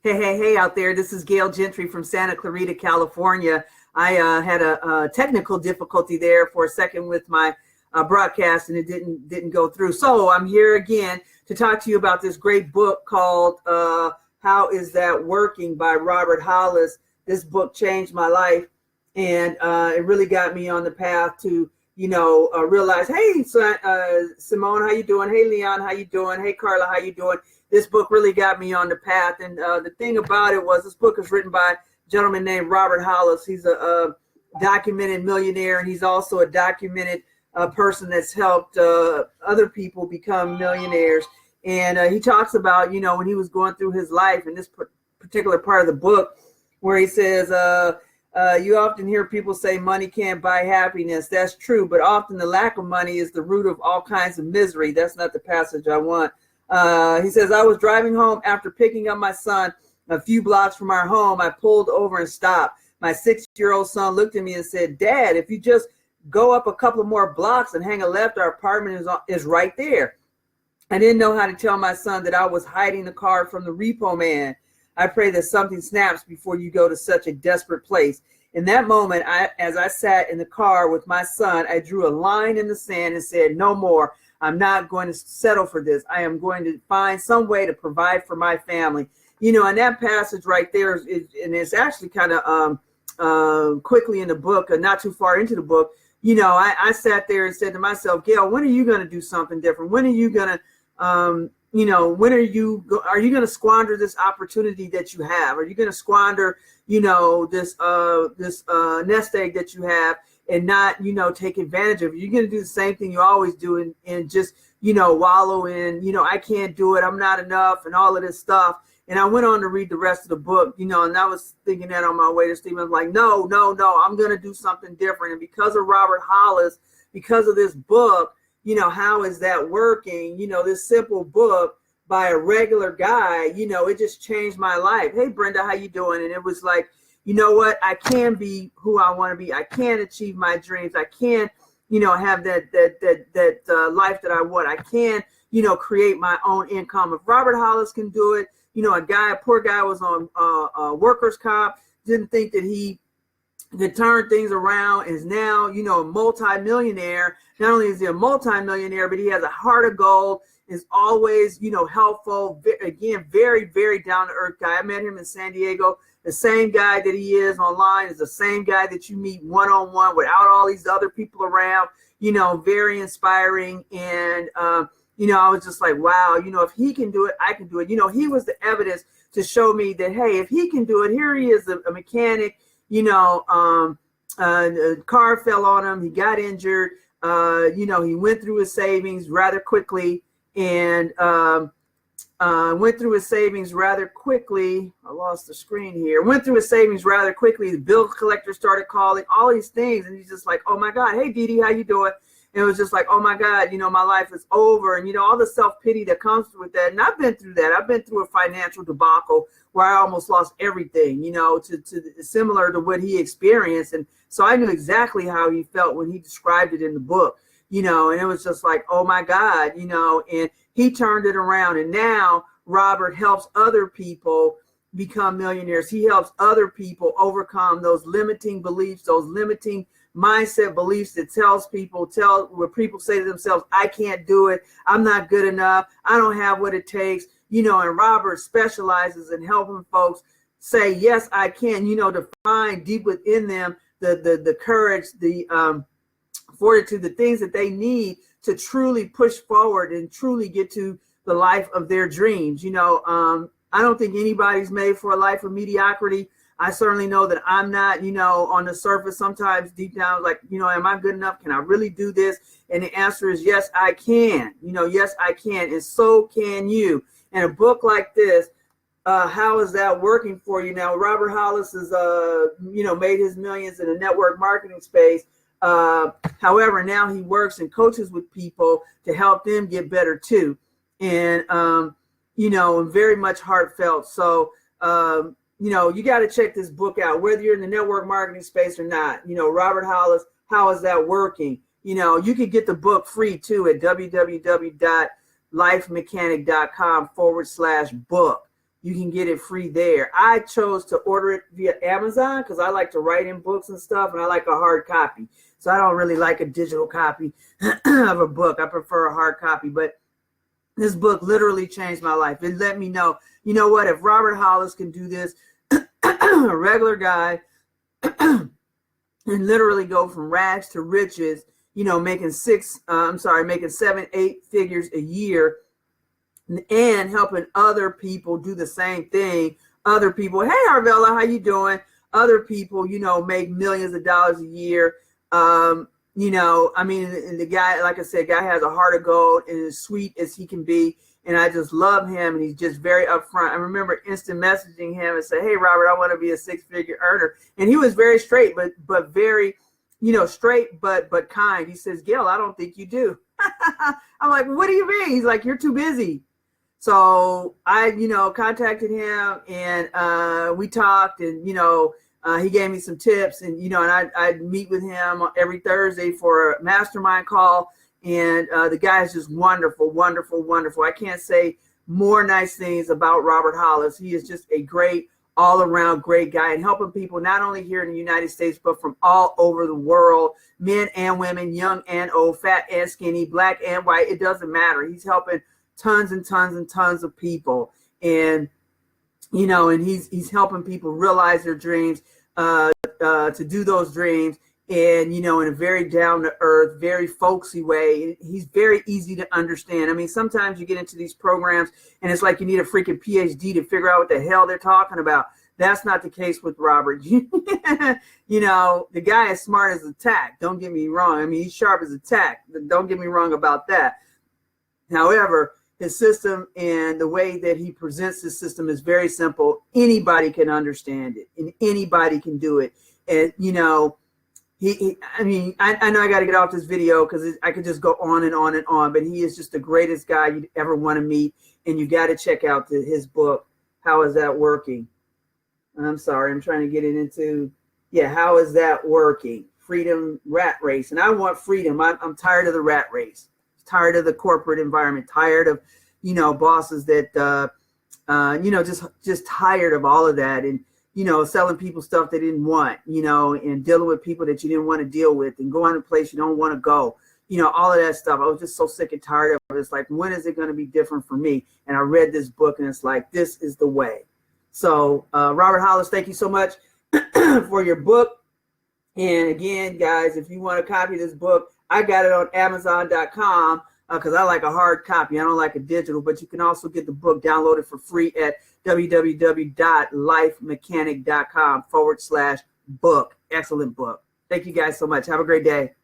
Hey out there. This is Gail Gentry from Santa Clarita, California. I had a technical difficulty there for a second with my broadcast, and it didn't go through. So I'm here again to talk to you about this great book called How Is That Working by Robert Hollis. This book changed my life, and it really got me on the path to, realize, hey, Simone, how you doing? Hey, Leon, how you doing? Hey, Carla, how you doing? This book really got me on the path. And the thing about it was this book is written by a gentleman named Robert Hollis. He's a documented millionaire, and he's also a documented person that's helped other people become millionaires. And he talks about, when he was going through his life in this particular part of the book where he says, you often hear people say money can't buy happiness. That's true, but often the lack of money is the root of all kinds of misery. That's not the passage I want. He says, I was driving home after picking up my son a few blocks from our home. I pulled over and stopped. My 6-year-old son looked at me and said, Dad, if you just go up a couple more blocks and hang a left, our apartment is right there. I didn't know how to tell my son that I was hiding the car from the repo man. I pray that something snaps before you go to such a desperate place. In that moment, as I sat in the car with my son, I drew a line in the sand and said, no more. I'm not going to settle for this. I am going to find some way to provide for my family. And that passage right there and it's actually kind of quickly in the book, not too far into the book. I sat there and said to myself, Gail, when are you going to do something different? When are you going to, when are you going to squander this opportunity that you have? Are you going to squander, this nest egg that you have and not, take advantage of it? You're going to do the same thing you always do and just, wallow in, I can't do it. I'm not enough and all of this stuff. And I went on to read the rest of the book, and I was thinking that on my way to Stephen. I was like, no, I'm going to do something different. And because of Robert Hollis, because of this book, how is that working? This simple book by a regular guy, it just changed my life. Hey, Brenda, how you doing? And it was like, you know what? I can be who I want to be. I can achieve my dreams. I can, have that life that I want. I can, create my own income. If Robert Hollis can do it, a poor guy was on workers' comp, didn't think that he could turn things around, is now, a multimillionaire. Not only is he a multimillionaire, but he has a heart of gold, is always, helpful. Again, very, very down-to-earth guy. I met him in San Diego. The same guy that he is online is the same guy that you meet one-on-one without all these other people around, very inspiring. And, I was just like, wow, if he can do it, I can do it. He was the evidence to show me that, hey, if he can do it, here he is, a mechanic, a car fell on him. He got injured. He went through his savings rather quickly and went through his savings rather quickly. I lost the screen here. Went through his savings rather quickly. The bill collector started calling, all these things. And he's just like, oh, my God. Hey, Dee Dee, how you doing? And it was just like, oh, my God, my life is over. And, all the self-pity that comes with that. And I've been through that. I've been through a financial debacle where I almost lost everything, to similar to what he experienced. And so I knew exactly how he felt when he described it in the book, and it was just like, oh, my God, and he turned it around. And now Robert helps other people become millionaires. He helps other people overcome those limiting beliefs, those limiting mindset beliefs that where people say to themselves, I can't do it. I'm not good enough. I don't have what it takes. And Robert specializes in helping folks say, yes, I can, to find deep within them the courage, the fortitude, the things that they need to truly push forward and truly get to the life of their dreams. I don't think anybody's made for a life of mediocrity. I certainly know that I'm not, on the surface, sometimes deep down, like, am I good enough? Can I really do this? And the answer is, yes, I can. Yes, I can. And so can you. And a book like this, how is that working for you? Now, Robert Hollis has, made his millions in the network marketing space. However, now he works and coaches with people to help them get better too. And, very much heartfelt. So, you got to check this book out, whether you're in the network marketing space or not. Robert Hollis, how is that working? You can get the book free too at www.lifemechanic.com/book. you can get it free there. I chose to order it via Amazon because I like to write in books and stuff, and I like a hard copy. So I don't really like a digital copy of a book. I prefer a hard copy. But this book literally changed my life. It let me know, you know what, if Robert Hollis can do this, a regular guy, and literally go from rags to riches, you know, making 7, 8 figures a year, and helping other people do the same thing. Other people, hey Arvella, how you doing? Other people, you know, make millions of dollars a year. You know, I mean, and the guy, like I said, guy has a heart of gold and as sweet as he can be. And I just love him, and he's just very upfront. I remember instant messaging him and say, hey Robert, I want to be a 6-figure earner. And he was very straight, but very, you know, straight, but kind. He says, Gail, I don't think you do. I'm like, what do you mean? He's like, you're too busy. So I, you know, contacted him, and we talked, and, you know, he gave me some tips, and, you know, and I'd meet with him every Thursday for a mastermind call. And the guy is just wonderful, wonderful, wonderful. I can't say more nice things about Robert Hollis. He is just a great, all-around great guy, and helping people not only here in the United States, but from all over the world, men and women, young and old, fat and skinny, black and white. It doesn't matter. He's helping tons and tons and tons of people. And, you know, and he's helping people realize their dreams, to do those dreams. And, you know, in a very down to earth, very folksy way. He's very easy to understand. I mean, sometimes you get into these programs and it's like you need a freaking PhD to figure out what the hell they're talking about. That's not the case with Robert. You know, the guy is smart as a tack. Don't get me wrong. I mean, he's sharp as a tack. Don't get me wrong about that. However, his system and the way that he presents his system is very simple. Anybody can understand it, and anybody can do it. And, you know, I mean, I know I got to get off this video because I could just go on and on and on, but he is just the greatest guy you'd ever want to meet. And you got to check out his book, How Is That Working? I'm sorry, I'm trying to get it into, How Is That Working? Freedom Rat Race. And I want freedom. I'm tired of the rat race, tired of the corporate environment, tired of, you know, bosses that, you know, just tired of all of that. And, you know, selling people stuff they didn't want, you know, and dealing with people that you didn't want to deal with, and going to a place you don't want to go, you know, all of that stuff. I was just so sick and tired of it. It's like, when is it going to be different for me? And I read this book, and it's like, this is the way. So Robert Hollis, thank you so much for your book. And again, guys, if you want to copy this book, I got it on Amazon.com. Because I like a hard copy. I don't like a digital, but you can also get the book downloaded for free at www.lifemechanic.com/book. Excellent book. Thank you guys so much. Have a great day.